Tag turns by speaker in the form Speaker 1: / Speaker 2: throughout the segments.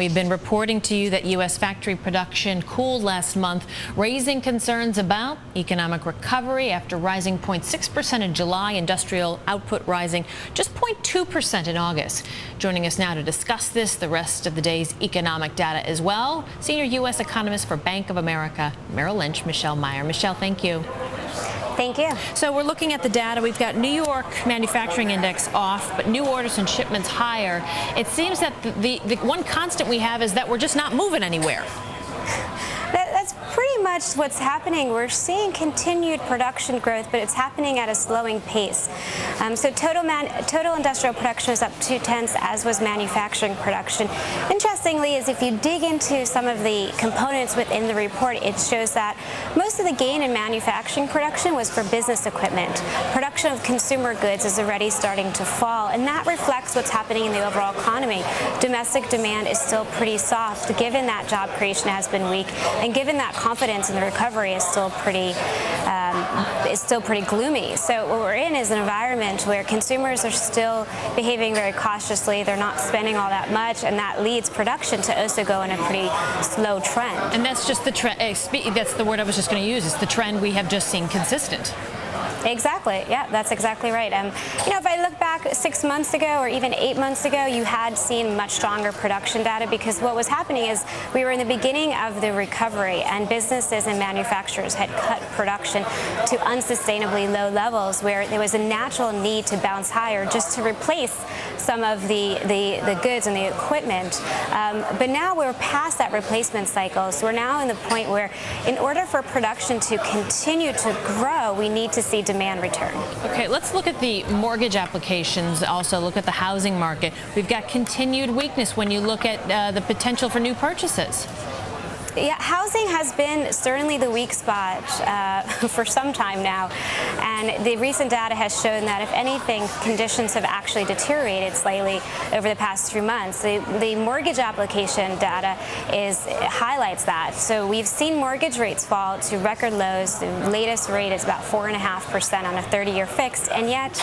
Speaker 1: we've been reporting to you that U.S. factory production cooled last month, raising concerns about economic recovery after rising 0.6% in July, industrial output rising just 0.2% in August. Joining us now to discuss this, the rest of the day's economic data as well, senior U.S. economist for Bank of America, Merrill Lynch, Meyer. Michelle, thank you.
Speaker 2: Thank you.
Speaker 1: So we're looking at the data. We've got New York manufacturing index off, but new orders and shipments higher. It seems that the one constant we have is that we're just not moving anywhere.
Speaker 2: That's pretty much what's happening. We're seeing continued production growth, but it's happening at a slowing pace. So total industrial production is up 0.2, as was manufacturing production. Interestingly, is if you dig into some of the components within the report, it shows that most of the gain in manufacturing production was for business equipment. Production of consumer goods is already starting to fall, and that reflects what's happening in the overall economy. Domestic demand is still pretty soft, given that job creation has been weak, and given that confidence in the recovery is still pretty gloomy. So what we're in is an environment where consumers are still behaving very cautiously. They're not spending all that much, and that leads production to also go in a pretty slow trend.
Speaker 1: And that's just the trend. That's the word I was just going to use. It's the trend we have just seen consistent.
Speaker 2: Exactly. Yeah, that's exactly right. If I look back 6 months ago or even 8 months ago, you had seen much stronger production data, because what was happening is we were in the beginning of the recovery, and businesses and manufacturers had cut production to unsustainably low levels, where there was a natural need to bounce higher just to replace some of the goods and the equipment. But now we're past that replacement cycle, so we're now in the point where in order for production to continue to grow, we need to see demand return.
Speaker 1: Okay, let's look at the mortgage applications, also look at the housing market. We've got continued weakness when you look at the potential for new purchases.
Speaker 2: Yeah, housing has been certainly the weak spot for some time now, and the recent data has shown that, if anything, conditions have actually deteriorated slightly over the past few months. The mortgage application data highlights that. So we've seen mortgage rates fall to record lows. The latest rate is about 4.5% on a 30-year fixed, and yet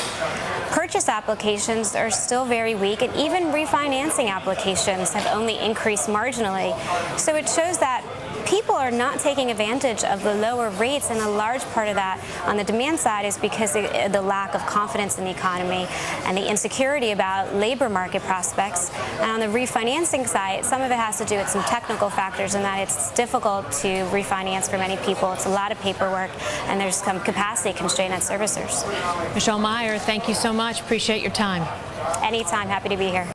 Speaker 2: purchase applications are still very weak, and even refinancing applications have only increased marginally. So it shows that people are not taking advantage of the lower rates, and a large part of that on the demand side is because of the lack of confidence in the economy and the insecurity about labor market prospects. And on the refinancing side, some of it has to do with some technical factors, in that it's difficult to refinance for many people. It's a lot of paperwork, and there's some capacity constraint on servicers.
Speaker 1: Meyer, thank you so much. Appreciate your time.
Speaker 2: Anytime. Happy to be here.